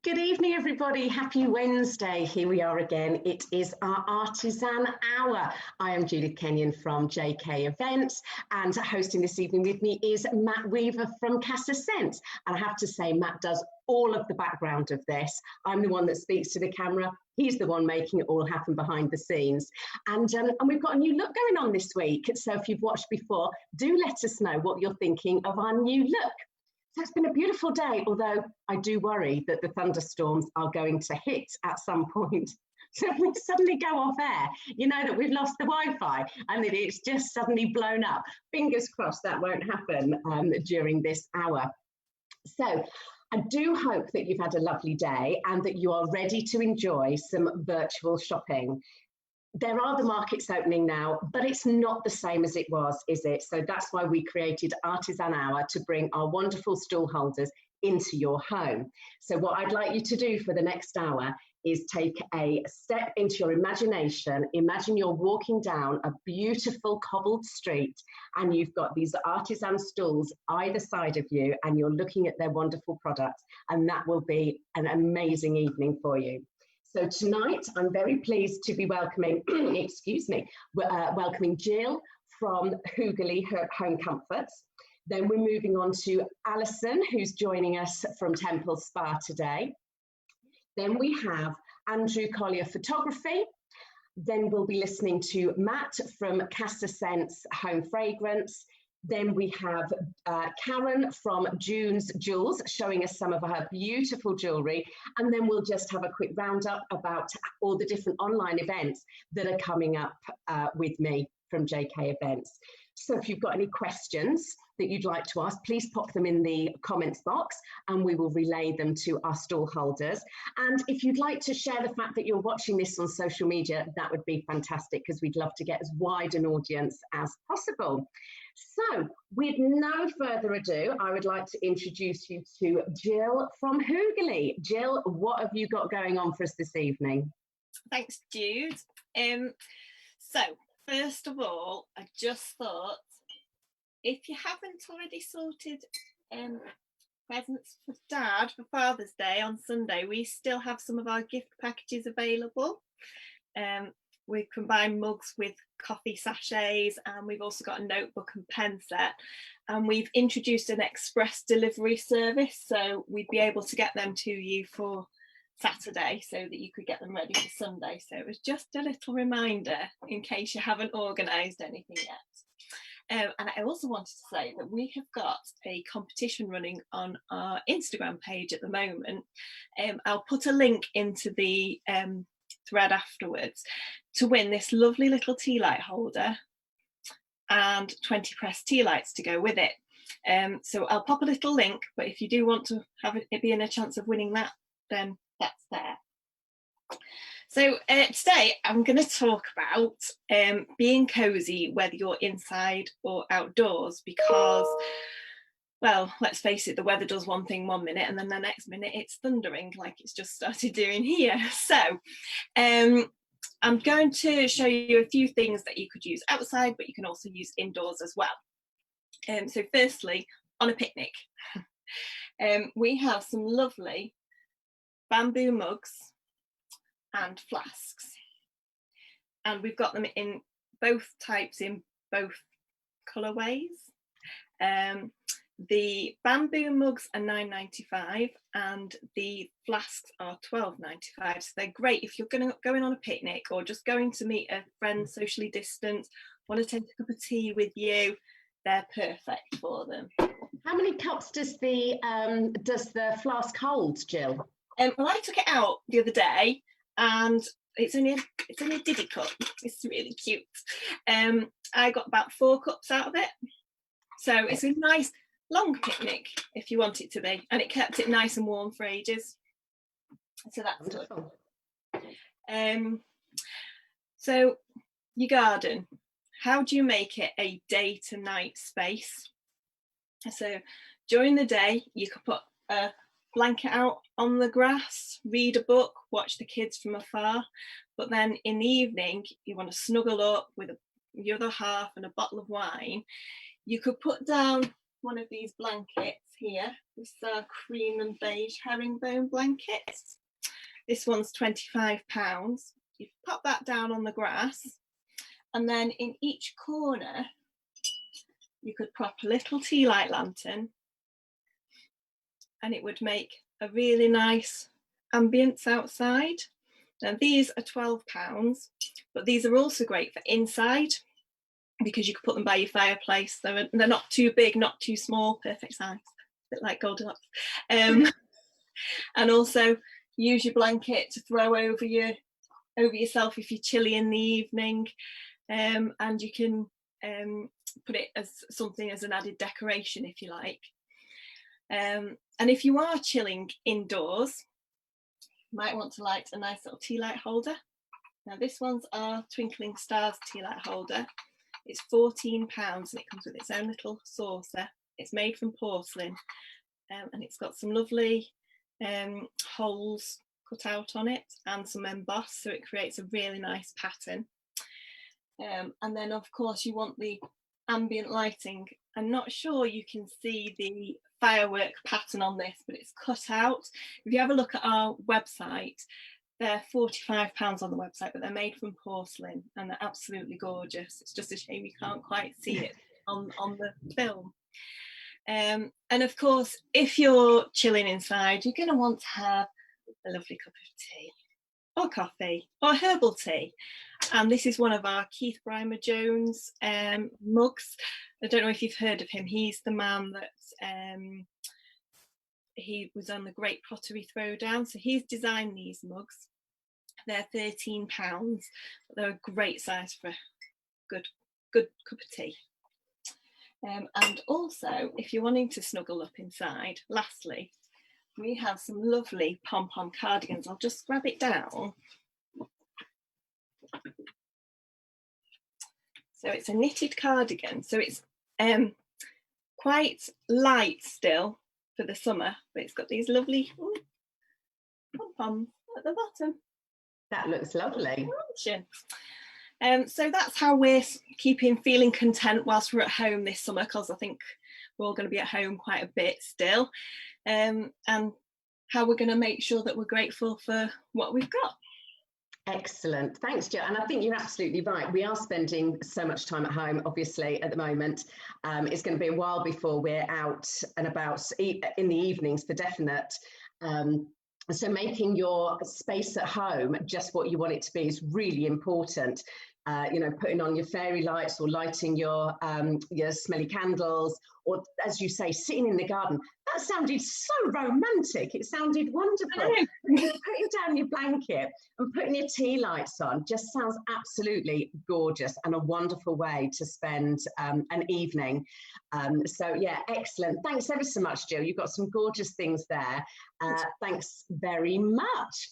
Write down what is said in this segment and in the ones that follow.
Good evening, everybody. Happy Wednesday. Here we are again. It is our Artisan Hour. I am Judith Kenyon from JK Events, and hosting this evening with me is Matt Weaver from Casa Sense. And I have to say, Matt does all of the background of this. I'm the one that speaks to the camera. He's the one making it all happen behind the scenes. And we've got a new look going on this week. So if you've watched before, do let us know what you're thinking of our new look. So it's been a beautiful day, although I do worry that the thunderstorms are going to hit at some point. So if we suddenly go off air, you know that we've lost the Wi-Fi and that it's just suddenly blown up. Fingers crossed that won't happen during this hour. So I do hope that you've had a lovely day and that you are ready to enjoy some virtual shopping. There are the markets opening now, but it's not the same as it was, is it? So that's why we created Artisan Hour, to bring our wonderful stall holders into your home. So what I'd like you to do for the next hour is take a step into your imagination. Imagine you're walking down a beautiful cobbled street and you've got these artisan stalls either side of you and you're looking at their wonderful products, and that will be an amazing evening for you. So tonight, I'm very pleased to be welcoming, welcoming Jill from Hoogerly Home Comforts. Then we're moving on to Alison, who's joining us from Temple Spa today. Then we have Andrew Collier Photography. Then we'll be listening to Matt from Casa Sense Home Fragrance. Then we have Karen from June's Jewels showing us some of her beautiful jewellery. And then we'll just have a quick roundup about all the different online events that are coming up with me from JK Events. So if you've got any questions that you'd like to ask, please pop them in the comments box and we will relay them to our stall holders. And if you'd like to share the fact that you're watching this on social media, that would be fantastic, because we'd love to get as wide an audience as possible. So with no further ado, I would like to introduce you to Jill from Hoogerly. Jill, what have you got going on for us this evening? Thanks, Jude. So First of all, I just thought, if you haven't already sorted presents for Dad for Father's Day on Sunday, we still have some of our gift packages available. We combine mugs with coffee sachets, and we've also got a notebook and pen set, and we've introduced an express delivery service, so we'd be able to get them to you for Saturday so that you could get them ready for Sunday. So it was just a little reminder in case you haven't organised anything yet. And I also wanted to say that we have got a competition running on our Instagram page at the moment. I'll put a link into the thread afterwards to win this lovely little tea light holder and 20 pressed tea lights to go with it. So I'll pop a little link, but if you do want to have it be in a chance of winning that, then that's there. So today I'm going to talk about being cosy, whether you're inside or outdoors, because, well, let's face it, the weather does one thing one minute and then the next minute it's thundering like it's just started doing here. So I'm going to show you a few things that you could use outside, but you can also use indoors as well. So firstly, on a picnic, we have some lovely bamboo mugs and flasks, and we've got them in both types, in both colourways. The bamboo mugs are £9.95 and the flasks are £12.95, so they're great if you're going on a picnic or just going to meet a friend socially distant, want to take a cup of tea with you. They're perfect for them. How many cups does the flask hold, Jill? Well, I took it out the other day, and it's only a diddy cup. It's really cute. I got about 4 cups out of it, so it's a nice long picnic if you want it to be, and it kept it nice and warm for ages. So that's wonderful. Good. So your garden, how do you make it a day to night space? So during the day you could put a blanket out on the grass, read a book, watch the kids from afar, but then in the evening you want to snuggle up with your other half and a bottle of wine. You could put down one of these blankets here. This is our cream and beige herringbone blankets. This one's £25. You pop that down on the grass, and then in each corner you could prop a little tea light lantern, and it would make a really nice ambience outside. Now these are £12, but these are also great for inside because you could put them by your fireplace. They're not too big, not too small, perfect size, a bit like Goldilocks. And also use your blanket to throw over yourself if you're chilly in the evening, and you can put it as something as an added decoration if you like. And if you are chilling indoors, you might want to light a nice little tea light holder. Now this one's our Twinkling Stars tea light holder. It's £14 and it comes with its own little saucer. It's made from porcelain, and it's got some lovely holes cut out on it and some embossed, so it creates a really nice pattern. And then of course you want the ambient lighting. I'm not sure you can see the firework pattern on this, but it's cut out. If you have a look at our website, they're £45 on the website, but they're made from porcelain and they're absolutely gorgeous. It's just a shame you can't quite see it on the film. And of course, if you're chilling inside, you're going to want to have a lovely cup of tea or coffee or herbal tea. And this is one of our Keith Brymer Jones mugs. I don't know if you've heard of him. He's the man that he was on the Great Pottery Throwdown. So he's designed these mugs. They're £13, but they're a great size for a good cup of tea. And also, if you're wanting to snuggle up inside, lastly, we have some lovely pom-pom cardigans. I'll just grab it down. So it's a knitted cardigan. So it's quite light still for the summer, but it's got these lovely pom-poms at the bottom. That looks lovely. So that's how we're feeling content whilst we're at home this summer, because I think we're all going to be at home quite a bit still, and how we're going to make sure that we're grateful for what we've got. Excellent. Thanks, Jo. And I think you're absolutely right. We are spending so much time at home, obviously, at the moment. It's going to be a while before we're out and about in the evenings for definite. So making your space at home just what you want it to be is really important. Putting on your fairy lights or lighting your smelly candles, or as you say, sitting in the garden. That sounded so romantic. It sounded wonderful. Putting down your blanket and putting your tea lights on just sounds absolutely gorgeous and a wonderful way to spend an evening. So yeah, excellent. Thanks ever so much, Jill. You've got some gorgeous things there. Thanks very much.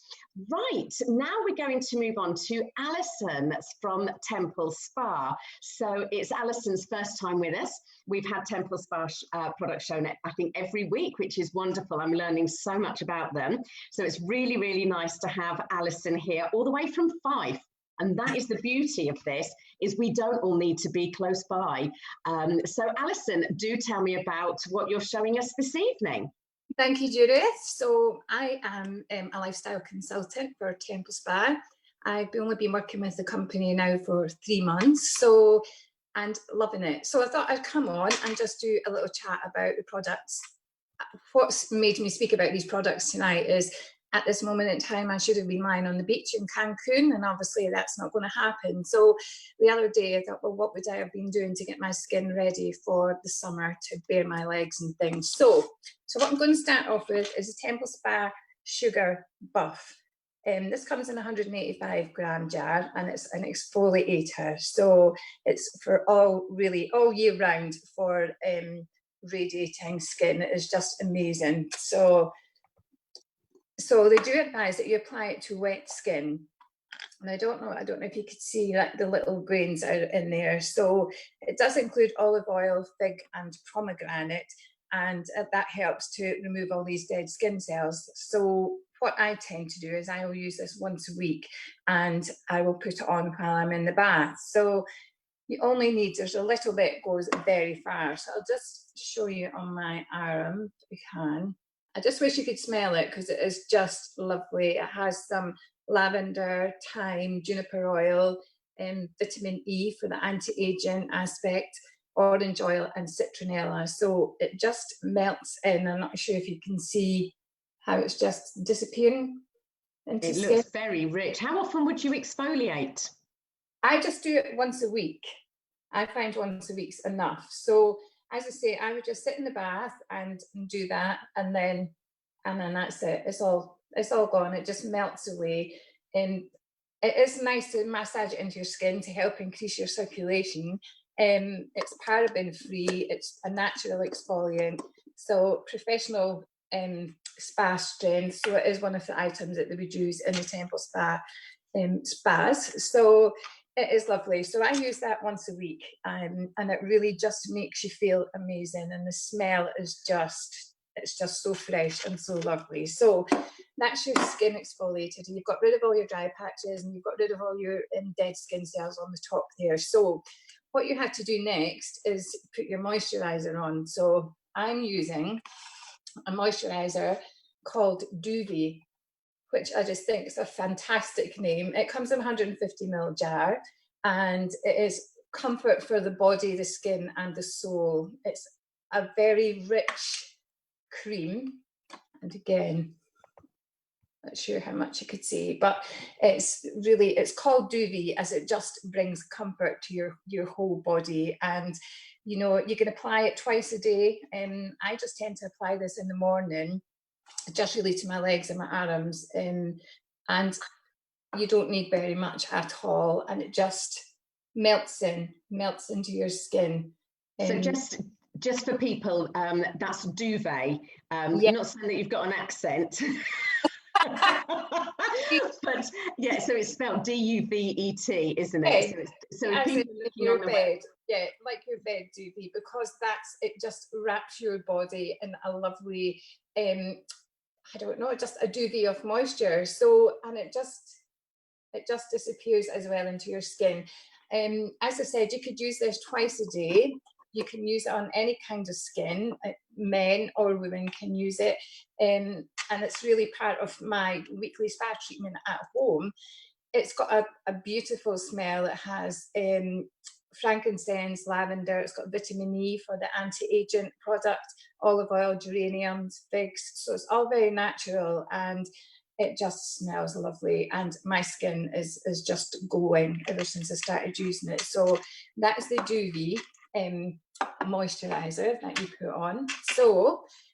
Right, now we're going to move on to Alison from Temple Spa. So it's Alison's first time with us. We've had Temple Spa products shown, I think, every week, which is wonderful. I'm learning so much about them. So it's really, really nice to have Alison here all the way from Fife. And that is the beauty of this, is we don't all need to be close by. So Alison, do tell me about what you're showing us this evening. Thank you, Judith. So I am a lifestyle consultant for Temple Spa. I've only been working with the company now for 3 months, and loving it. So I thought I'd come on and just do a little chat about the products. What's made me speak about these products tonight is, at this moment in time, I should have been lying on the beach in Cancun, and obviously that's not going to happen. So the other day I thought, well, what would I have been doing to get my skin ready for the summer to bare my legs and things? So what I'm going to start off with is a Temple Spa Sugar Buff. This comes in a 185 gram jar, and it's an exfoliator. So it's for all year round for radiating skin. It is just amazing. So they do advise that you apply it to wet skin. And I don't know if you could see like the little grains out in there. So it does include olive oil, fig and pomegranate, and that helps to remove all these dead skin cells. So what I tend to do is I will use this once a week, and I will put it on while I'm in the bath. So you only need, there's a little bit, goes very far. So I'll just show you on my arm if we can. I just wish you could smell it, because it is just lovely. It has some lavender, thyme, juniper oil, vitamin E for the anti-aging aspect, orange oil and citronella. So it just melts in. I'm not sure if you can see how it's just disappearing into skin. It looks very rich. How often would you exfoliate? I just do it once a week. I find once a week's enough. So as I say, I would just sit in the bath and do that, and then that's it. It's all gone. It just melts away. And it is nice to massage it into your skin to help increase your circulation. It's paraben free. It's a natural exfoliant. So professional spa strength. So it is one of the items that they would use in the Temple Spa spas. So it is lovely. So I use that once a week, and it really just makes you feel amazing. And the smell is it's just so fresh and so lovely. So that's your skin exfoliated, and you've got rid of all your dry patches, and you've got rid of all your dead skin cells on the top there. So what you have to do next is put your moisturizer on. So I'm using a moisturizer called Duvet, which I just think is a fantastic name. It comes in a 150 ml jar, and it is comfort for the body, the skin and the soul. It's a very rich cream, and again, not sure how much you could see, but it's called Duvet as it just brings comfort to your whole body. And you can apply it twice a day. I just tend to apply this in the morning, just really to my legs and my arms, and you don't need very much at all, and it just melts into your skin. So just for people, that's Duvet. Yeah. Not saying that you've got an accent. But yeah, so it's spelled D-U-V-E-T, isn't it? So people looking on the bed, yeah, like your bed duvet, because it just wraps your body in a lovely, I don't know, just a duvet of moisture. So, and it just it just disappears as well into your skin. As I said, you could use this twice a day. You can use it on any kind of skin. Men or women can use it. And it's really part of my weekly spa treatment at home. It's got a beautiful smell. It has frankincense, lavender. It's got vitamin E for the anti-aging product, olive oil, geraniums, figs. So it's all very natural, and it just smells lovely. And my skin is just glowing ever since I started using it. So that's the Duvie moisturizer that you put on.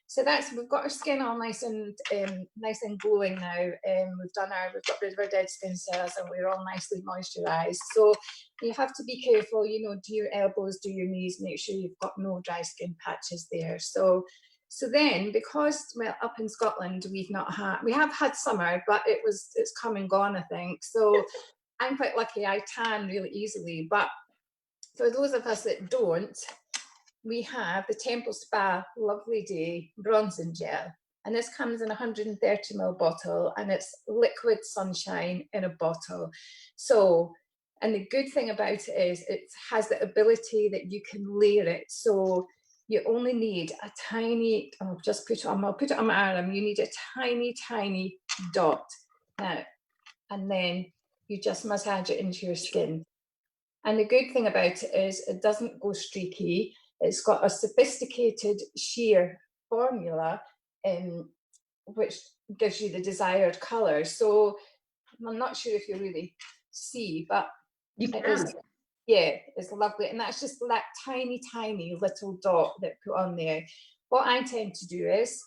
So that's, we've got our skin all nice and glowing we've got rid of our dead skin cells, and we're all nicely moisturized. So you have to be careful, you know, do your elbows, do your knees, make sure you've got no dry skin patches there. So then, because, well, up in Scotland we have had summer, but it's come and gone, I think. So I'm quite lucky, I tan really easily. But for those of us that don't, we have the Temple Spa Lovely Day Bronzing Gel. And this comes in a 130ml bottle, and it's liquid sunshine in a bottle. So, and the good thing about it is it has the ability that you can layer it. So you only need a tiny, I'll put it on my arm, you need a tiny, tiny dot now, and then you just massage it into your skin. And the good thing about it is it doesn't go streaky. It's got a sophisticated sheer formula, which gives you the desired colour. So I'm not sure if you really see, but you can. It's lovely. And that's just that tiny, tiny little dot that put on there. What I tend to do is,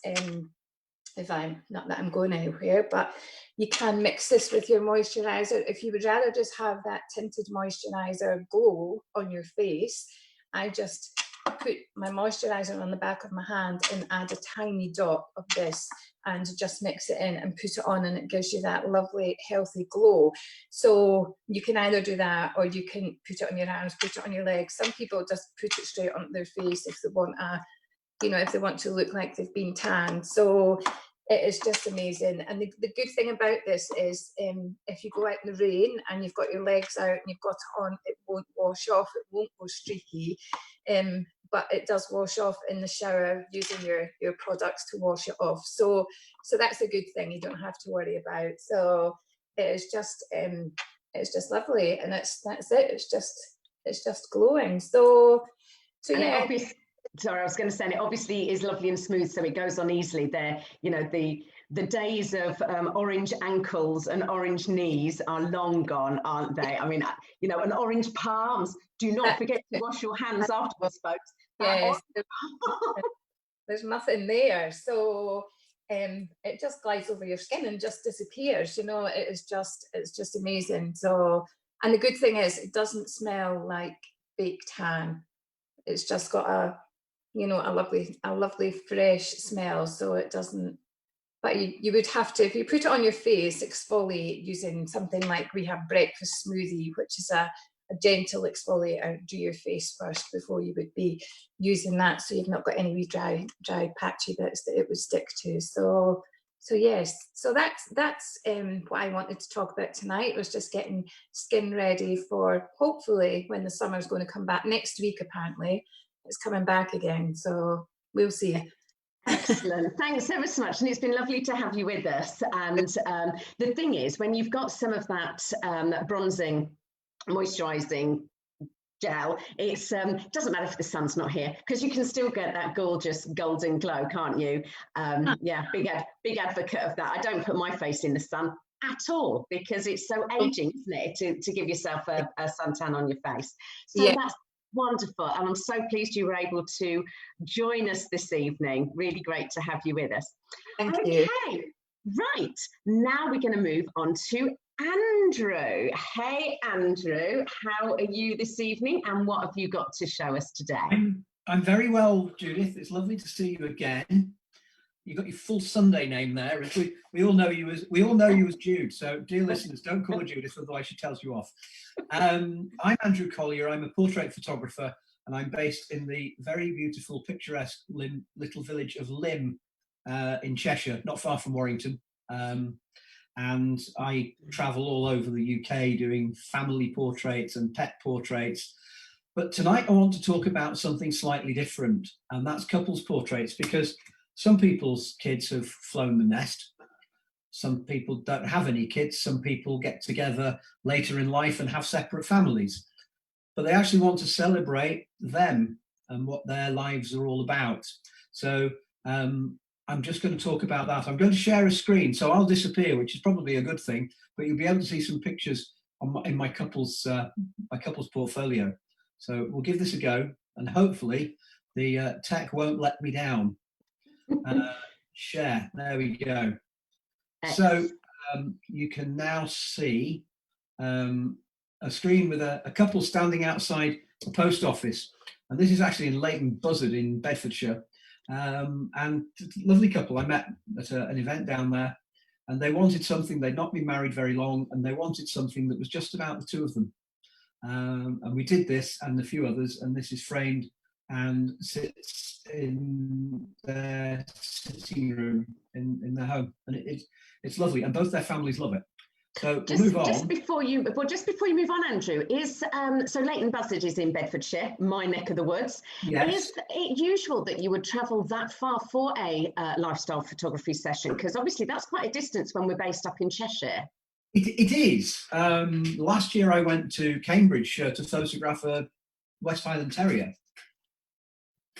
if I'm, not that I'm going anywhere, but you can mix this with your moisturiser. If you would rather just have that tinted moisturiser glow on your face, I just put my moisturiser on the back of my hand and add a tiny dot of this and just mix it in and put it on, and it gives you that lovely healthy glow. So you can either do that, or you can put it on your arms, put it on your legs. Some people just put it straight on their face if they want if they want to look like they've been tanned. So it is just amazing. And the good thing about this is, if you go out in the rain and you've got your legs out and you've got it on, it won't wash off, it won't go streaky, but it does wash off in the shower using your products to wash it off. So that's a good thing, you don't have to worry about. So it is just it's just lovely, and that's it. It's just glowing. So yeah. Sorry, I was going to say, it obviously is lovely and smooth, so it goes on easily there. You know, the days of orange ankles and orange knees are long gone, aren't they? I mean, you know, and orange palms. Do not forget to wash your hands afterwards, folks. Yes, there's nothing there. So it just glides over your skin and just disappears. You know, it's just amazing. So, and the good thing is, it doesn't smell like fake tan. It's just got a lovely fresh smell. So it doesn't, but you would have to, if you put it on your face, exfoliate using something like, we have breakfast smoothie, which is a gentle exfoliator. Do your face first before you would be using that, so you've not got any dry patchy bits that it would stick to. So yes, so that's what I wanted to talk about tonight, was just getting skin ready for, hopefully, when the summer's going to come back next week. Apparently it's coming back again, so we'll see. Excellent, thanks ever so much, and it's been lovely to have you with us. And the thing is, when you've got some of that bronzing moisturizing gel, it doesn't matter if the sun's not here, because you can still get that gorgeous golden glow, can't you? Yeah, big advocate of that. I don't put my face in the sun at all, because it's so aging, isn't it, to give yourself a suntan on your face. So yeah, that's wonderful, and I'm so pleased you were able to join us this evening. Really great to have you with us. Thank you. Right, now we're going to move on to Andrew. Hey Andrew, how are you this evening, and what have you got to show us today? I'm very well, Judith. It's lovely to see you again. You got your full Sunday name there. We all know you as Jude. So dear listeners, don't call her Judith, otherwise she tells you off. I'm Andrew Collier. I'm a portrait photographer, and I'm based in the very beautiful, picturesque little village of Lymm in Cheshire, not far from Warrington. and I travel all over the UK doing family portraits and pet portraits. But tonight I want to talk about something slightly different, and that's couples portraits, because some people's kids have flown the nest. Some people don't have any kids. Some people get together later in life and have separate families. But they actually want to celebrate them and what their lives are all about. So I'm just going to talk about that. I'm going to share a screen, so I'll disappear, which is probably a good thing, but you'll be able to see some pictures in my couple's portfolio. So we'll give this a go, and hopefully the tech won't let me down. Share, there we go. So you can now see a screen with a couple standing outside the post office. And this is actually in Leighton Buzzard in Bedfordshire. And lovely couple I met at an event down there, and they wanted something. They'd not been married very long, and they wanted something that was just about the two of them. And we did this and a few others, and this is framed and sits in their sitting room in their home, and it's lovely, and both their families love it. So we'll move on. Just before you move on, Andrew, so Leighton Buzzard is in Bedfordshire, my neck of the woods. Yes. Is it usual that you would travel that far for a lifestyle photography session? Because obviously that's quite a distance when we're based up in Cheshire. It is. Last year I went to Cambridge to photograph a West Highland Terrier,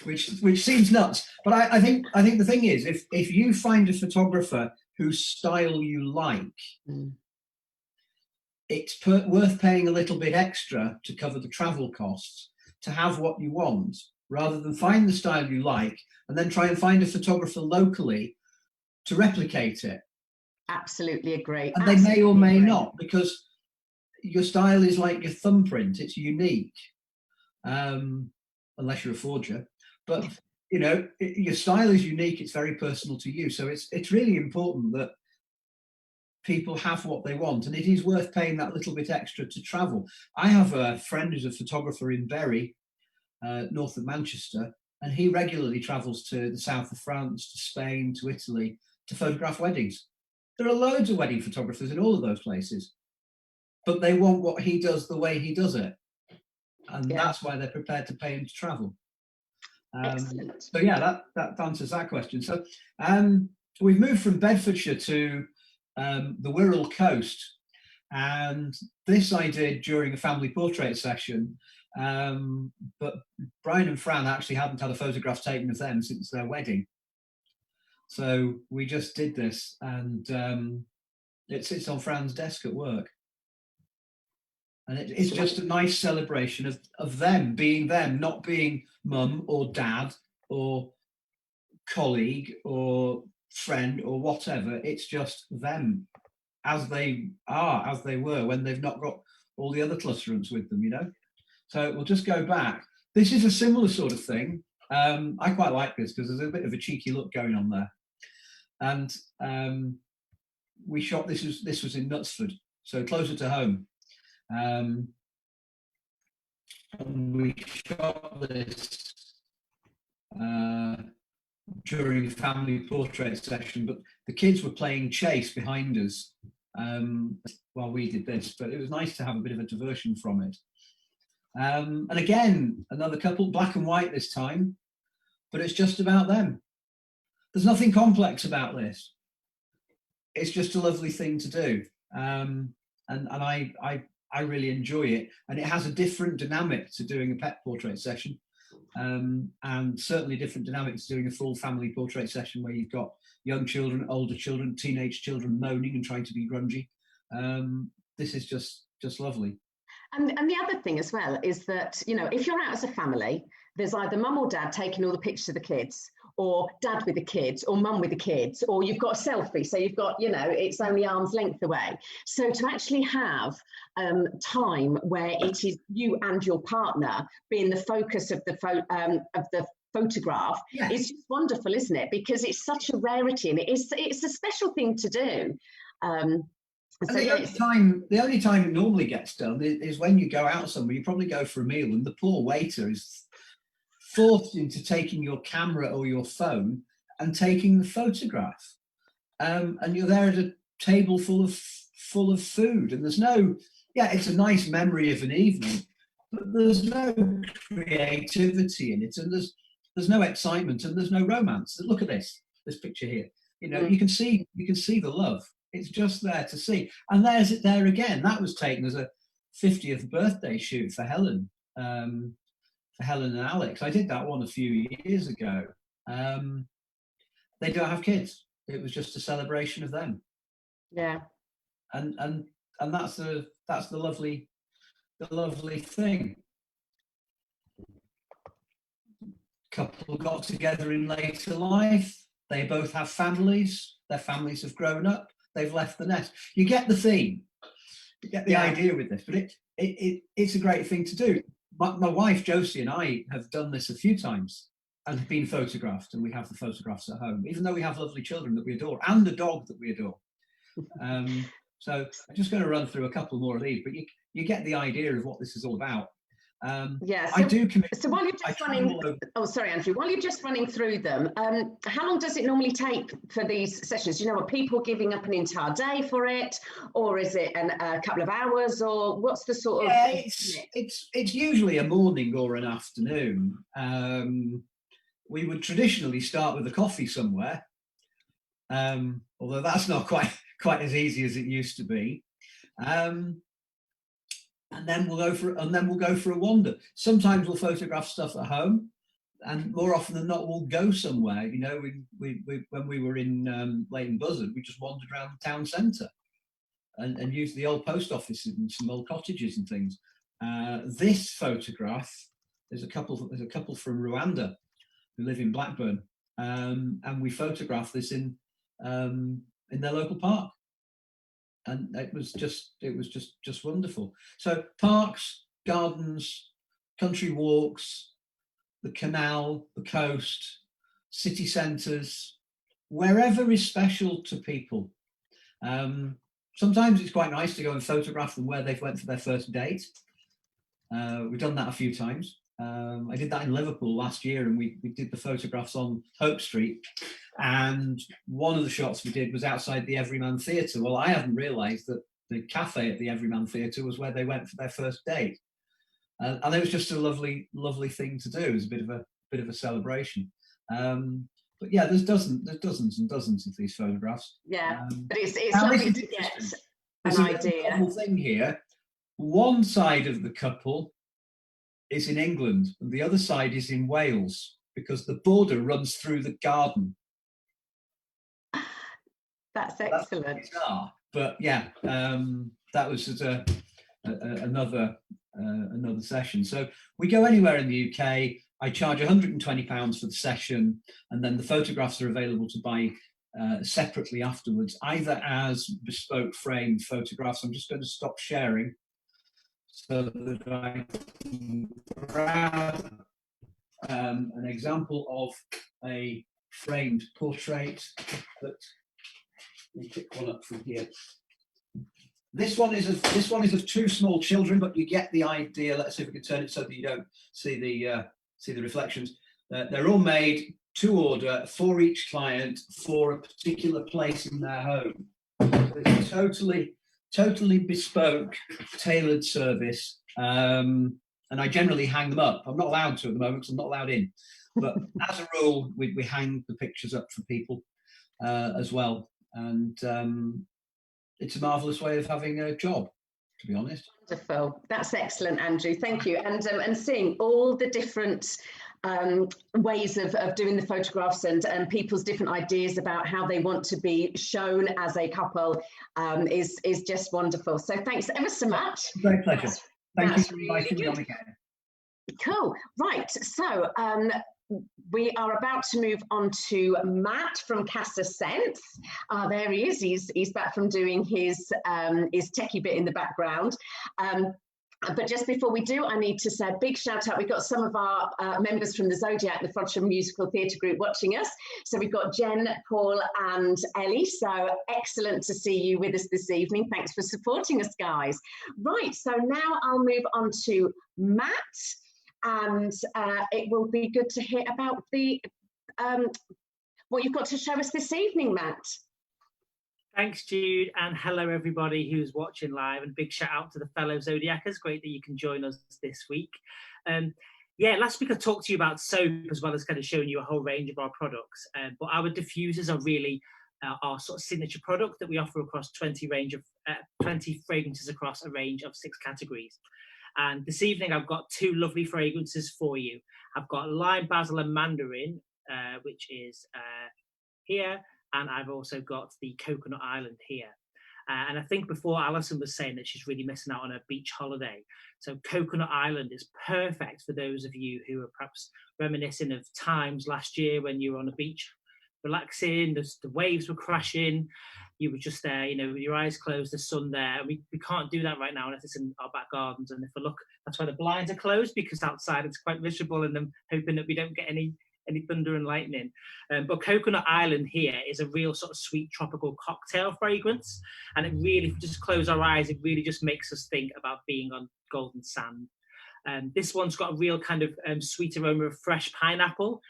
which seems nuts. But I think the thing is, if you find a photographer whose style you like, it's worth paying a little bit extra to cover the travel costs to have what you want, rather than find the style you like and then try and find a photographer locally to replicate it. Absolutely agree. And they may or may not, because your style is like your thumbprint. It's unique, unless you're a forger. But, you know, your style is unique. It's very personal to you. So it's really important that people have what they want, and it is worth paying that little bit extra to travel. I have a friend who's a photographer in Bury, north of Manchester, and he regularly travels to the south of France, to Spain, to Italy, to photograph weddings. There are loads of wedding photographers in all of those places, but they want what he does the way he does it, and that's why they're prepared to pay him to travel. So yeah, that answers that question. So we've moved from Bedfordshire to the Wirral coast, and this I did during a family portrait session, but Brian and Fran actually hadn't had a photograph taken of them since their wedding, so we just did this, and it sits on Fran's desk at work, and it's just a nice celebration of them being them, not being mum or dad or colleague or friend or whatever. It's just them as they were when they've not got all the other clusterants with them, you know. So we'll just go back. This is a similar sort of thing. I quite like this because there's a bit of a cheeky look going on there, and we shot this was in Knutsford, so closer to home, and we shot this during a family portrait session, but the kids were playing chase behind us while we did this, but it was nice to have a bit of a diversion from it. And again, another couple, black and white this time, but it's just about them. There's nothing complex about this. It's just a lovely thing to do, and I really enjoy it, and it has a different dynamic to doing a pet portrait session. And certainly different dynamics doing a full family portrait session where you've got young children, older children, teenage children moaning and trying to be grungy. This is just lovely. And the other thing as well is that, you know, if you're out as a family, there's either mum or dad taking all the pictures of the kids, or dad with the kids, or mum with the kids, or you've got a selfie, so you've got, you know, it's only arm's length away. So to actually have time where it is you and your partner being the focus of the photograph, yes, is just wonderful, isn't it? Because it's such a rarity, and it's a special thing to do. So the only time it normally gets done is when you go out somewhere. You probably go for a meal, and the poor waiter is forced into taking your camera or your phone and taking the photograph. And you're there at table full of food, and there's no, yeah, it's a nice memory of an evening, but there's no creativity in it, and there's no excitement, and there's no romance. Look at this picture here. You know, you can see the love. It's just there to see. And there's it there again. That was taken as a 50th birthday shoot for Helen and Alex. I did that one a few years ago. They don't have kids. It was just a celebration of them. Yeah. And that's the lovely thing. Couple got together in later life. They both have families. Their families have grown up. They've left the nest. You get the theme. You get the idea with this. But it's a great thing to do. My wife Josie and I have done this a few times and been photographed, and we have the photographs at home, even though we have lovely children that we adore and a dog that we adore. So I'm just going to run through a couple more of these, but you get the idea of what this is all about. Yeah, so, I do commit. So while you're just running, oh sorry Andrew, while you're just running through them, how long does it normally take for these sessions? You know, are people giving up an entire day for it, or is it a couple of hours, or what's the sort of? It's usually a morning or an afternoon. We would traditionally start with a coffee somewhere, although that's not quite as easy as it used to be. And then we'll go for a wander. Sometimes we'll photograph stuff at home, and more often than not, we'll go somewhere. You know, we when we were in Leighton Buzzard, we just wandered around the town centre and used the old post office and some old cottages and things. This photograph, there's a couple from Rwanda who live in Blackburn, and we photographed this in their local park. And it was just wonderful. So parks, gardens, country walks, the canal, the coast, city centres, wherever is special to people. Sometimes it's quite nice to go and photograph them where they've went for their first date. We've done that a few times. I did that in Liverpool last year, and we did the photographs on Hope Street, and one of the shots we did was outside the Everyman Theatre. Well, I hadn't realised that the cafe at the Everyman Theatre was where they went for their first date, and it was just a lovely thing to do. It was a bit of a celebration. But yeah, there's dozens and dozens of these photographs. Yeah, but it's lovely to get an idea. There's a whole thing here. One side of the couple is in England and the other side is in Wales, because the border runs through the garden. That's excellent. That's bizarre, but yeah, that was another session. So we go anywhere in the UK. I charge £120 for the session, and then the photographs are available to buy separately afterwards, either as bespoke framed photographs. I'm just going to stop sharing so that I can grab an example of a framed portrait. That, let me pick one up from here. This one is of two small children, but you get the idea. Let's see if we can turn it so that you don't see the reflections. They're all made to order for each client for a particular place in their home. It's totally bespoke, tailored service, and I generally hang them up. I'm not allowed to at the moment because I'm not allowed in, but as a rule, we hang the pictures up for people as well, and it's a marvellous way of having a job, to be honest. Wonderful. That's excellent, Andrew. Thank you. And seeing all the different ways of doing the photographs and people's different ideas about how they want to be shown as a couple is just wonderful. So thanks ever so much. Great pleasure. Thank you for really inviting me on again. Cool. Right. So we are about to move on to Matt from Casa Sense. There he is. He's back from doing his techie bit in the background. But just before we do, I need to say a big shout out. We've got some of our members from the Zodiac, the Frodsham Musical Theatre Group, watching us. So we've got Jen, Paul and Ellie. So excellent to see you with us this evening. Thanks for supporting us, guys. Right, so now I'll move on to Matt. And it will be good to hear about the what you've got to show us this evening, Matt. Thanks, Jude, and hello everybody who's watching live, and big shout out to the fellow Zodiacers. Great that you can join us this week. Yeah, last week I talked to you about soap as well as kind of showing you a whole range of our products, but our diffusers are really our sort of signature product that we offer across 20 fragrances across a range of 6 categories. And this evening I've got 2 lovely fragrances for you. I've got lime, basil and mandarin, which is here, and I've also got the coconut island here. And I think before Alison was saying that she's really missing out on a beach holiday. So Coconut Island is perfect for those of you who are perhaps reminiscing of times last year when you were on the beach, relaxing, the waves were crashing, you were just there, you know, with your eyes closed, the sun there. We can't do that right now unless it's in our back gardens. And if I look, that's why the blinds are closed, because outside it's quite miserable, and I'm hoping that we don't get any thunder and lightning. But Coconut Island here is a real sort of sweet tropical cocktail fragrance, and it really, if we just close our eyes, it really just makes us think about being on golden sand. This one's got a real kind of sweet aroma of fresh pineapple,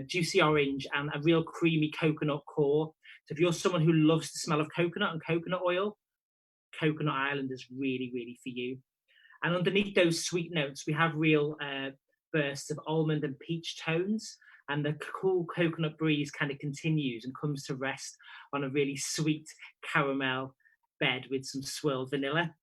juicy orange, and a real creamy coconut core. So if you're someone who loves the smell of coconut and coconut oil, Coconut Island is really, really for you. And underneath those sweet notes, we have real bursts of almond and peach tones, and the cool coconut breeze kind of continues and comes to rest on a really sweet caramel bed with some swirled vanilla.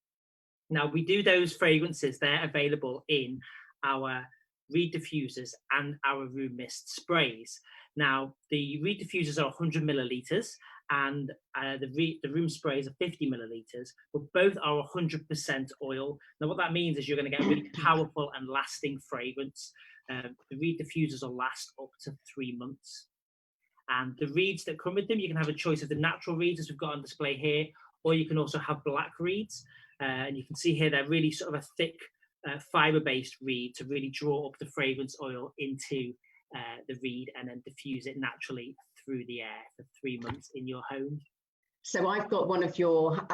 Now, we do those fragrances, they're available in our Reed diffusers and our room mist sprays. Now, the Reed diffusers are 100 millilitres and the room sprays are 50 millilitres, but both are 100% oil. Now, what that means is you're going to get a really powerful and lasting fragrance. The Reed diffusers will last up to 3 months. And the reeds that come with them, you can have a choice of the natural reeds as we've got on display here, or you can also have black reeds. And you can see here they're really sort of a thick fibre-based reed to really draw up the fragrance oil into the reed and then diffuse it naturally through the air for 3 months in your home. So I've got one of your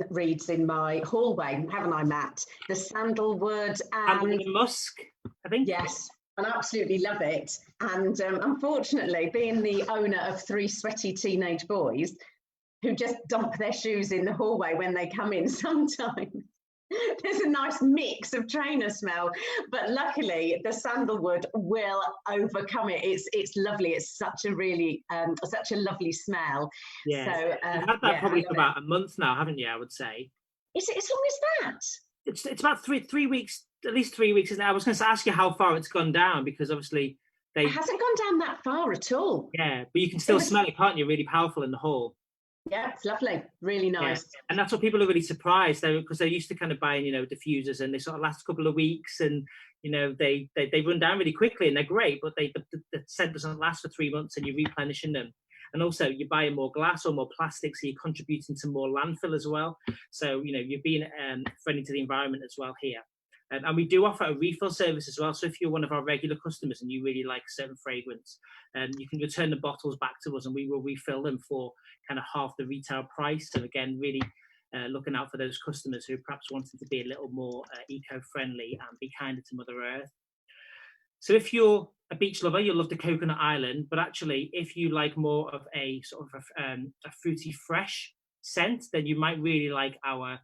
reeds in my hallway, haven't I, Matt? The sandalwood and musk, I think. Yes, I absolutely love it. And unfortunately, being the owner of 3 sweaty teenage boys who just dump their shoes in the hallway when they come in sometimes, there's a nice mix of trainer smell, but luckily the sandalwood will overcome it. It's lovely. It's such a really such a lovely smell. Yeah, so, you've had that probably for about a month now, haven't you? I would say. Is it as long as that? It's about three weeks, at least 3 weeks. I was going to ask you how far it's gone down, because obviously it hasn't gone down that far at all. Yeah, but you can still smell it, can't you? Really powerful in the hall. Yeah, it's lovely, really nice. Yeah. And that's what people are really surprised, because they're used to kind of buying, you know, diffusers, and they sort of last a couple of weeks, and you know they run down really quickly, and they're great, but the scent doesn't last for 3 months, and you're replenishing them. And also you're buying more glass or more plastic, so you're contributing to more landfill as well. So you know you're being friendly to the environment as well here. And we do offer a refill service as well. So if you're one of our regular customers and you really like a certain fragrance, you can return the bottles back to us and we will refill them for kind of half the retail price. So again, really looking out for those customers who perhaps wanted to be a little more eco-friendly and be kinder to Mother Earth. So if you're a beach lover, you'll love the Coconut Island. But actually, if you like more of a sort of a fruity, fresh scent, then you might really like our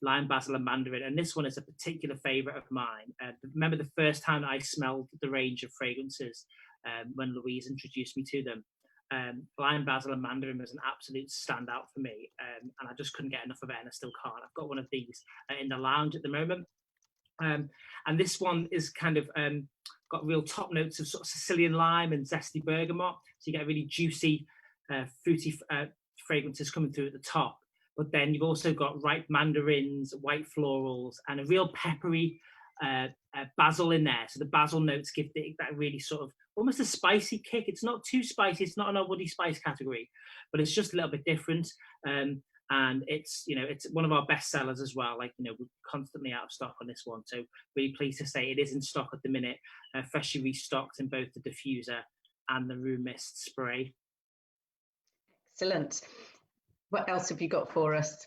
lime, basil and mandarin, and this one is a particular favorite of mine. Remember the first time I smelled the range of fragrances when Louise introduced me to them. Lime, basil and mandarin was an absolute standout for me, and I just couldn't get enough of it, and I still can't. I've got one of these in the lounge at the moment, and this one is kind of got real top notes of sort of Sicilian lime and zesty bergamot, so you get really juicy fruity fragrances coming through at the top. But then you've also got ripe mandarins, white florals, and a real peppery basil in there. So the basil notes give that really sort of almost a spicy kick. It's not too spicy. It's not in our woody spice category, but it's just a little bit different. And it's, you know, it's one of our best sellers as well. Like, you know, we're constantly out of stock on this one. So really pleased to say it is in stock at the minute, freshly restocked in both the diffuser and the room mist spray. Excellent. What else have you got for us?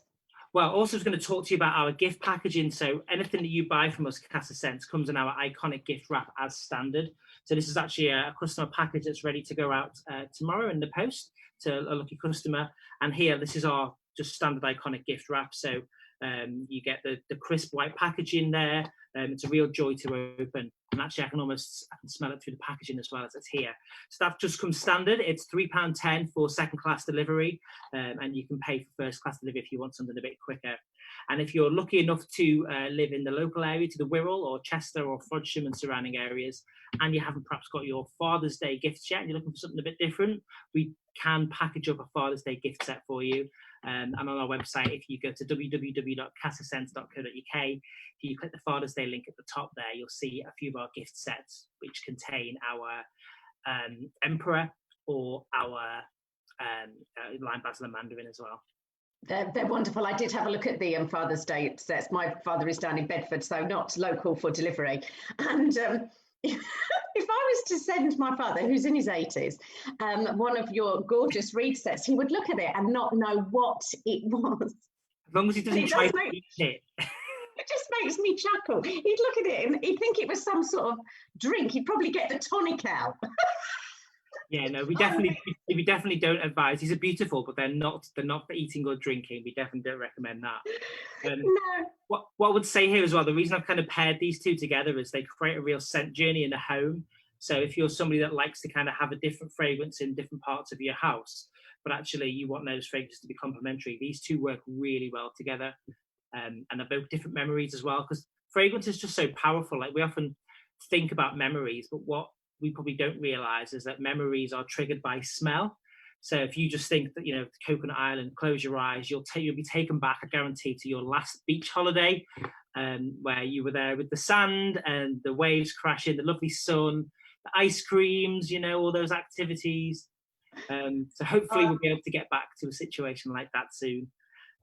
Well, also I was going to talk to you about our gift packaging. So anything that you buy from us, Casa Scents, comes in our iconic gift wrap as standard. So this is actually a customer package that's ready to go out tomorrow in the post to a lucky customer. And here, this is our just standard iconic gift wrap. So you get the crisp white packaging there. It's a real joy to open, and actually I can smell it through the packaging as well as it's here. So that just comes standard. It's £3.10 for second class delivery, and you can pay for first class delivery if you want something a bit quicker. And if you're lucky enough to live in the local area, to the Wirral or Chester or Frodsham and surrounding areas, and you haven't perhaps got your Father's Day gifts yet and you're looking for something a bit different, we can package up a Father's Day gift set for you. And on our website, if you go to www.casasense.co.uk, if you click the Father's Day link at the top there, you'll see a few of our gift sets which contain our Emperor or our Lime Basil and Mandarin as well. They're wonderful. I did have a look at the Father's Day sets. My father is down in Bedford, so not local for delivery. And if I was to send my father, who's in his 80s, one of your gorgeous reed sets, he would look at it and not know what it was. As long as he doesn't try to eat it. It just makes me chuckle. He'd look at it and he'd think it was some sort of drink. He'd probably get the tonic out. Yeah, no, we definitely don't advise. These are beautiful, but they're not for eating or drinking. We definitely don't recommend that. No. What I would say here as well, the reason I've kind of paired these two together is they create a real scent journey in the home. So if you're somebody that likes to kind of have a different fragrance in different parts of your house, but actually you want those fragrances to be complementary, these two work really well together, and evoke different memories as well. Because fragrance is just so powerful. Like, we often think about memories, but what we probably don't realize is that memories are triggered by smell. So if you just think that, Coconut Island, close your eyes, you'll be taken back, I guarantee, to your last beach holiday, where you were there with the sand and the waves crashing, the lovely sun, the ice creams, all those activities. So hopefully we'll be able to get back to a situation like that soon.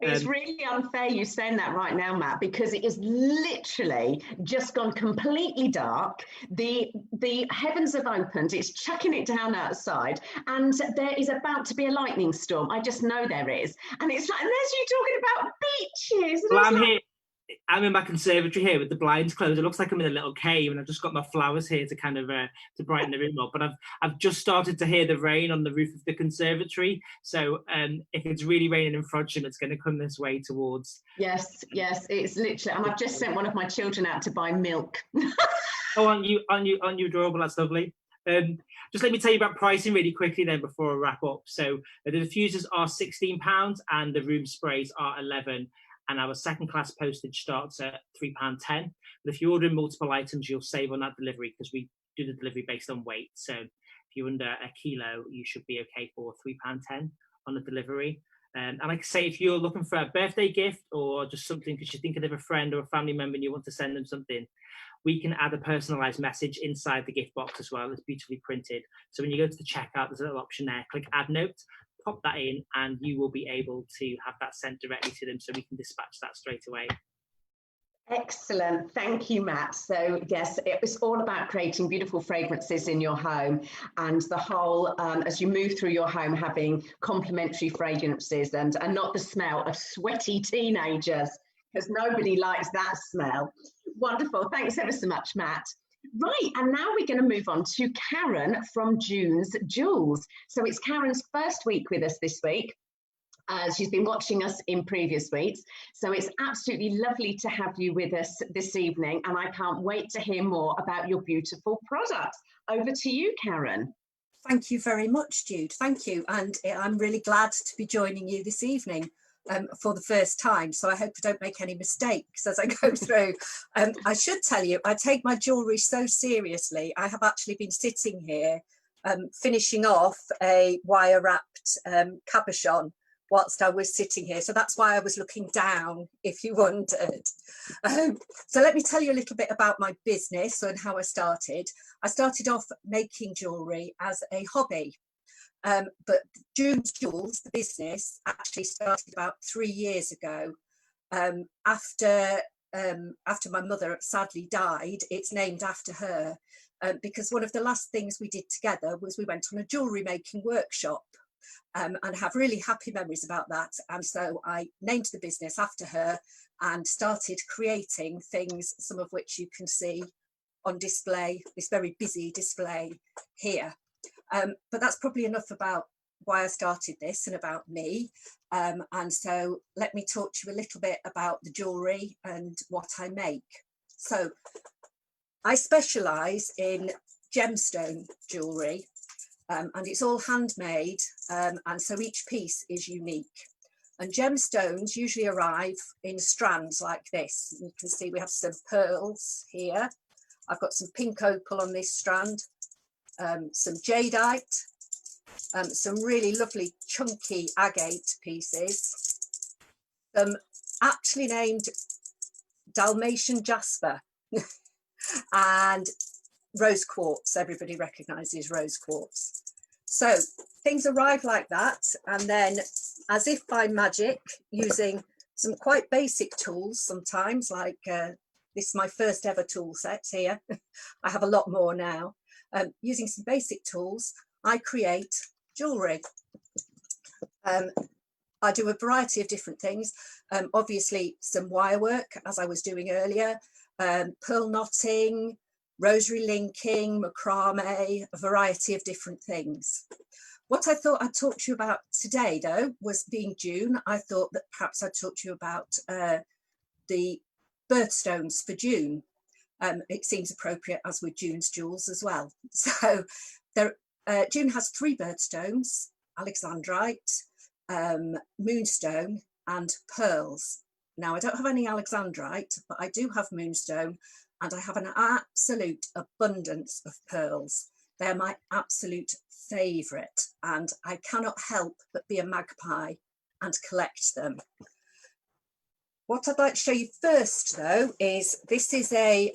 It's really unfair you saying that right now, Matt, because it is literally just gone completely dark. The heavens have opened. It's chucking it down outside, and there is about to be a lightning storm. I just know there is. And it's like, and there's you talking about beaches. Well, I'm in my conservatory here with the blinds closed. It looks like I'm in a little cave, and I've just got my flowers here to kind of to brighten the room up. But I've just started to hear the rain on the roof of the conservatory. So if it's really raining in Frodsham, it's going to come this way towards. Yes, it's literally. And I've just sent one of my children out to buy milk. Oh, aren't you adorable? That's lovely. Just let me tell you about pricing really quickly then before I wrap up. So the diffusers are £16 and the room sprays are £11. And our second class postage starts at £3.10. But if you order multiple items, you'll save on that delivery, because we do the delivery based on weight. So if you're under a kilo, you should be okay for £3.10 on the delivery. And like I say, if you're looking for a birthday gift or just something because you're thinking of a friend or a family member and you want to send them something, we can add a personalised message inside the gift box as well. It's beautifully printed. So when you go to the checkout, there's a little option there. Click Add Note, pop that in, and you will be able to have that sent directly to them, so we can dispatch that straight away. Excellent. Thank you, Matt. So yes, it was all about creating beautiful fragrances in your home, and the whole, as you move through your home, having complementary fragrances and not the smell of sweaty teenagers, because nobody likes that smell. Wonderful. Thanks ever so much, Matt. Right, and now we're going to move on to Karen from June's Jewels. So it's Karen's first week with us this week. She's been watching us in previous weeks. So it's absolutely lovely to have you with us this evening, and I can't wait to hear more about your beautiful products. Over to you, Karen. Thank you very much, Jude. Thank you. And I'm really glad to be joining you this evening. For the first time, so I hope I don't make any mistakes as I go through. I should tell you, I take my jewellery so seriously. I have actually been sitting here finishing off a wire wrapped cabochon whilst I was sitting here, so that's why I was looking down, if you wondered. So let me tell you a little bit about my business and how I started. I started off making jewellery as a hobby. But June's Jewels, the business, actually started about 3 years ago. After my mother sadly died, it's named after her, because one of the last things we did together was we went on a jewellery making workshop, and have really happy memories about that. And so I named the business after her and started creating things, some of which you can see on display, this very busy display here. But that's probably enough about why I started this and about me. And so let me talk to you a little bit about the jewellery and what I make. So I specialise in gemstone jewellery, and it's all handmade, and so each piece is unique. And gemstones usually arrive in strands like this. You can see we have some pearls here. I've got some pink opal on this strand, some jadeite, some really lovely chunky agate pieces, aptly named Dalmatian jasper, and rose quartz. Everybody recognises rose quartz. So things arrive like that, and then as if by magic, using some quite basic tools sometimes, like this is my first ever tool set here. I have a lot more now. Using some basic tools, I create jewellery. I do a variety of different things. Obviously some wire work, as I was doing earlier, pearl knotting, rosary linking, macrame, a variety of different things. What I thought I'd talk to you about today, though, was being June. I thought that perhaps I'd talk to you about the birthstones for June. It seems appropriate as with June's jewels as well. So June has 3 birthstones: alexandrite, moonstone and pearls. Now I don't have any alexandrite, but I do have moonstone, and I have an absolute abundance of pearls. They're my absolute favourite, and I cannot help but be a magpie and collect them. What I'd like to show you first, though, is this is a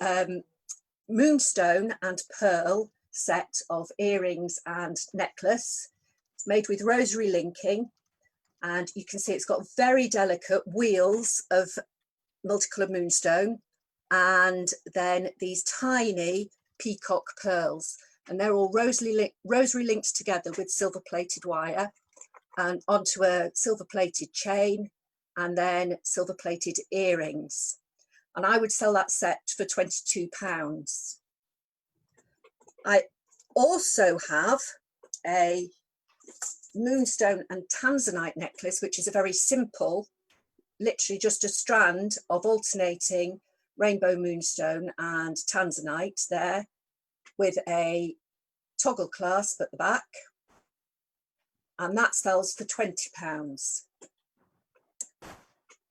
moonstone and pearl set of earrings and necklace. It's made with rosary linking, and you can see it's got very delicate wheels of multicoloured moonstone, and then these tiny peacock pearls, and they're all rosary linked together with silver plated wire and onto a silver plated chain, and then silver plated earrings. And I would sell that set for £22. I also have a moonstone and tanzanite necklace, which is a very simple, literally just a strand of alternating rainbow moonstone and tanzanite there, with a toggle clasp at the back, and that sells for £20.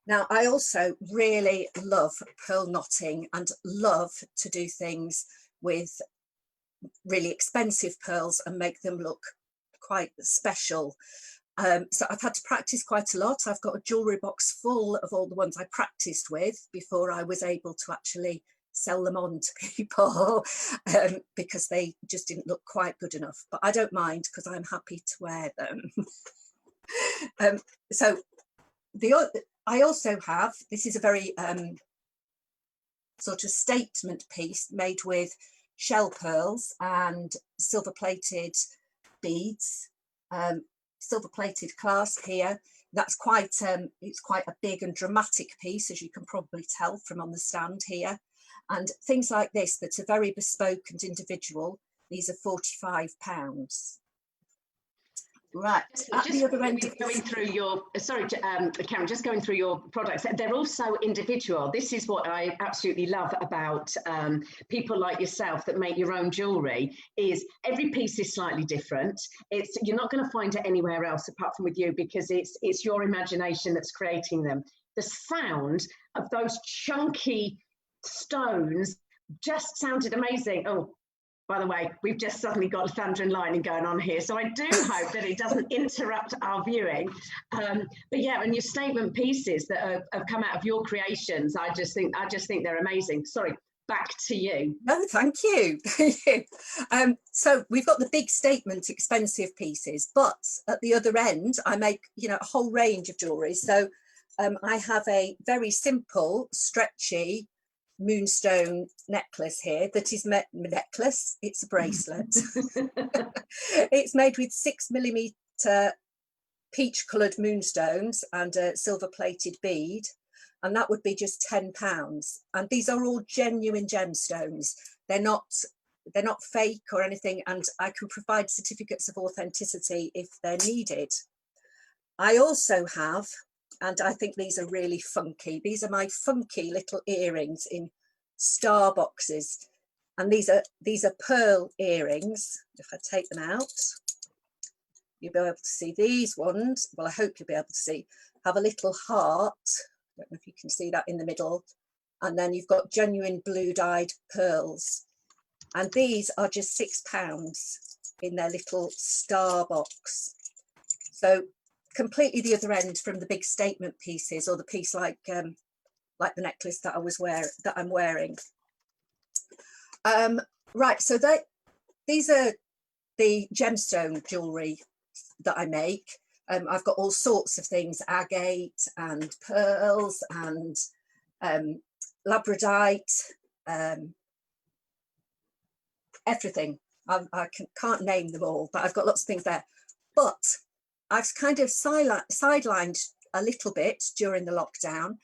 Now, I also really love pearl knotting and love to do things with really expensive pearls and make them look quite special. So I've had to practice quite a lot. I've got a jewellery box full of all the ones I practiced with before I was able to actually sell them on to people, because they just didn't look quite good enough. But I don't mind, because I'm happy to wear them. So I also have, this is a very sort of statement piece made with shell pearls and silver plated beads, silver plated clasp here. That's quite it's quite a big and dramatic piece, as you can probably tell from on the stand here. And things like this that are very bespoke and individual, these are £45. Right, at the other end of going through your, sorry, Karen, just going through your products, they're also individual. This is what I absolutely love about people like yourself that make your own jewellery, is every piece is slightly different. You're not going to find it anywhere else apart from with you, because it's your imagination that's creating them. The sound of those chunky stones just sounded amazing. Oh, by the way, we've just suddenly got thunder and lightning going on here, so I do hope that it doesn't interrupt our viewing. But yeah, and your statement pieces that have come out of your creations, I just think they're amazing. Sorry, back to you. No, thank you. So we've got the big statement expensive pieces, but at the other end, I make, you know, a whole range of jewellery. So I have a very simple, stretchy moonstone necklace here that is necklace, it's a bracelet. It's made with 6mm peach coloured moonstones and a silver plated bead, and that would be just £10. And these are all genuine gemstones. They're not they're not fake or anything, and I can provide certificates of authenticity if they're needed. I also have, and I think these are really funky, these are my funky little earrings in star boxes, and these are pearl earrings. If I take them out, you'll be able to see these ones. Well, I hope you'll be able to see, have a little heart. I don't know if you can see that in the middle. And then you've got genuine blue-dyed pearls. And these are just £6 in their little star box. So completely the other end from the big statement pieces, or the piece like the necklace that I'm wearing. Right, so these are the gemstone jewellery that I make. I've got all sorts of things, agate and pearls and labradorite, everything. I can't name them all, but I've got lots of things there. But I've kind of sidelined a little bit during the lockdown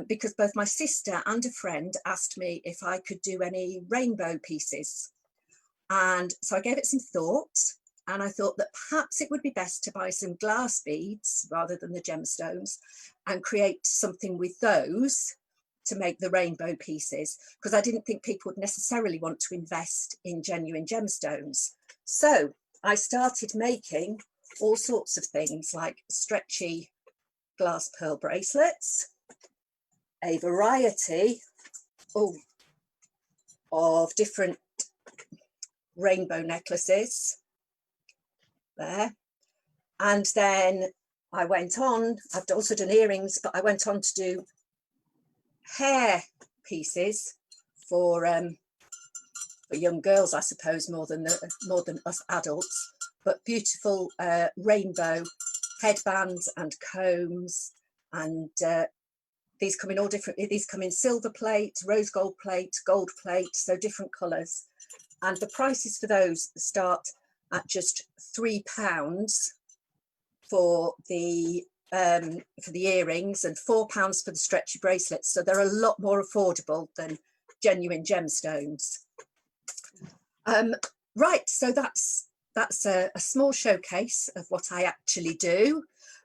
because both my sister and a friend asked me if I could do any rainbow pieces. And so I gave it some thought, and I thought that perhaps it would be best to buy some glass beads rather than the gemstones and create something with those to make the rainbow pieces, because I didn't think people would necessarily want to invest in genuine gemstones. So I started making all sorts of things like stretchy glass pearl bracelets, a variety of different rainbow necklaces there. And then I went on, I've also done earrings, but I went on to do hair pieces for young girls, I suppose, more than us adults, but beautiful rainbow headbands and combs, and these come in all different, these come in silver plate, rose gold plate, gold plate, so different colours. And the prices for those start at just £3 for the earrings and £4 for the stretchy bracelets. So they're a lot more affordable than genuine gemstones. Right, so that's a small showcase of what I actually do.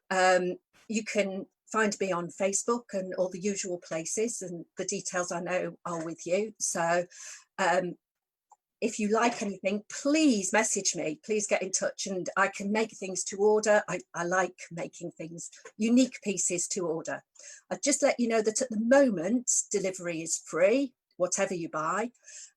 You can find me on Facebook and all the usual places, and the details I know are with you. So if you like anything, please message me, please get in touch, and I can make things to order. I like making things, unique pieces to order. I'll just let you know that at the moment, delivery is free, whatever you buy.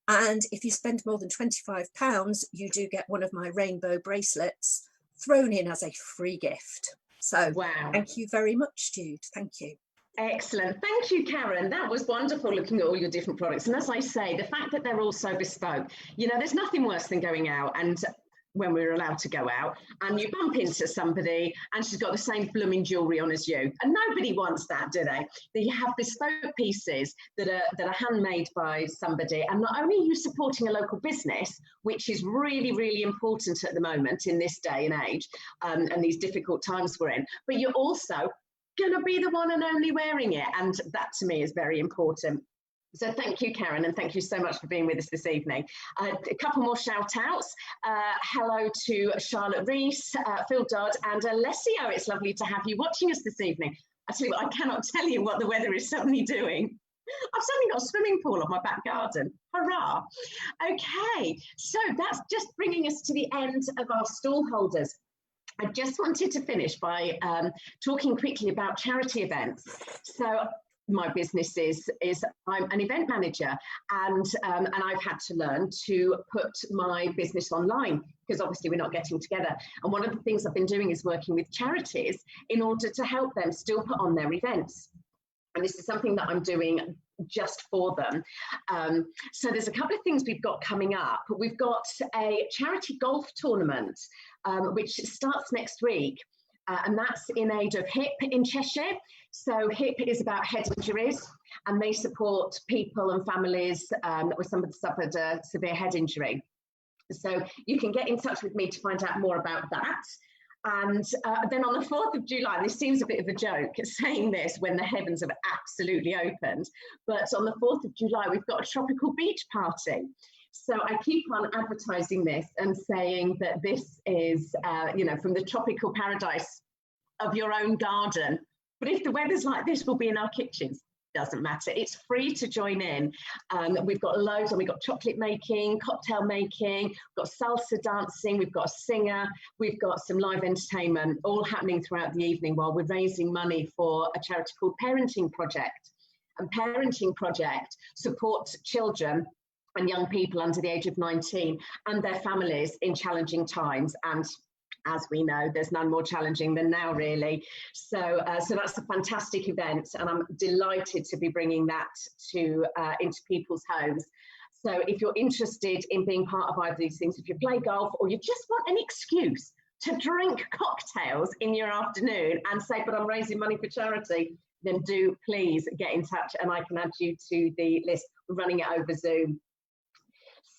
And if you spend more than £25, you do get one of my rainbow bracelets thrown in as a free gift. So wow. Thank you very much, Jude. Thank you. Excellent. Thank you, Karen. That was wonderful, looking at all your different products. And as I say, the fact that they're all so bespoke, you know, there's nothing worse than going out and when we're allowed to go out and you bump into somebody and she's got the same blooming jewellery on as you. And nobody wants that, do they? That you have bespoke pieces that are handmade by somebody. And not only are you supporting a local business, which is really, really important at the moment in this day and age and these difficult times we're in, but you're also going to be the one and only wearing it, and that to me is very important. So thank you, Karen, and thank you so much for being with us this evening. A couple more shout outs. Hello to Charlotte Rees, Phil Dodd and Alessio. It's lovely to have you watching us this evening. I tell you what, I cannot tell you what the weather is suddenly doing. I've suddenly got a swimming pool on my back garden. Hurrah. Okay, so that's just bringing us to the end of our stall holders. I just wanted to finish by talking quickly about charity events. So my business is I'm an event manager, and I've had to learn to put my business online because obviously we're not getting together. And one of the things I've been doing is working with charities in order to help them still put on their events. And this is something that I'm doing just for them. So there's a couple of things we've got coming up. We've got a charity golf tournament, which starts next week. And that's in aid of HIP in Cheshire. So HIP is about head injuries, and they support people and families with somebody suffered a severe head injury. So you can get in touch with me to find out more about that. And then on the 4th of July, and this seems a bit of a joke saying this when the heavens have absolutely opened, but on the 4th of July, we've got a tropical beach party. So I keep on advertising this and saying that this is, from the tropical paradise of your own garden. But if the weather's like this, we'll be in our kitchens. Doesn't matter. It's free to join in. We've got loads, and we've got chocolate making, cocktail making, we've got salsa dancing, we've got a singer, we've got some live entertainment, all happening throughout the evening while we're raising money for a charity called Parenting Project. And Parenting Project supports children and young people under the age of 19 and their families in challenging times. And as we know, there's none more challenging than now, really. So that's a fantastic event, and I'm delighted to be bringing that into people's homes. So if you're interested in being part of either of these things, if you play golf or you just want an excuse to drink cocktails in your afternoon and say, but I'm raising money for charity, then do please get in touch and I can add you to the list. We're running it over Zoom.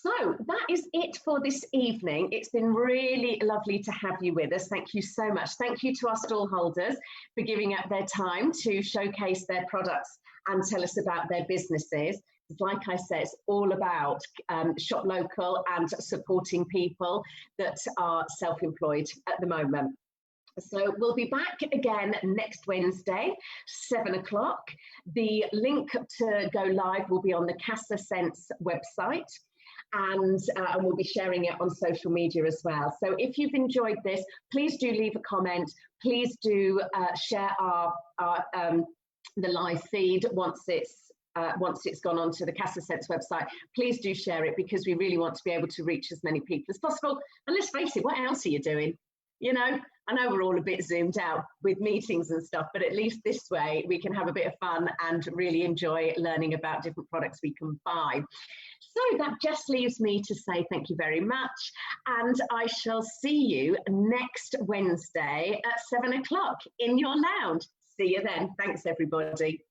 So that is it for this evening. It's been really lovely to have you with us. Thank you so much. Thank you to our stallholders for giving up their time to showcase their products and tell us about their businesses. Like I said, it's all about shop local and supporting people that are self-employed at the moment. So we'll be back again next Wednesday, 7 o'clock. The link to go live will be on the Casa Sense website. And we'll be sharing it on social media as well. So if you've enjoyed this, please do leave a comment. Please do share the live feed once it's gone onto the Casa Sense website. Please do share it, because we really want to be able to reach as many people as possible. And let's face it, what else are you doing? You know, I know we're all a bit zoomed out with meetings and stuff, but at least this way we can have a bit of fun and really enjoy learning about different products we can buy. So that just leaves me to say thank you very much, and I shall see you next Wednesday at 7 o'clock in your lounge. See you then. Thanks, everybody.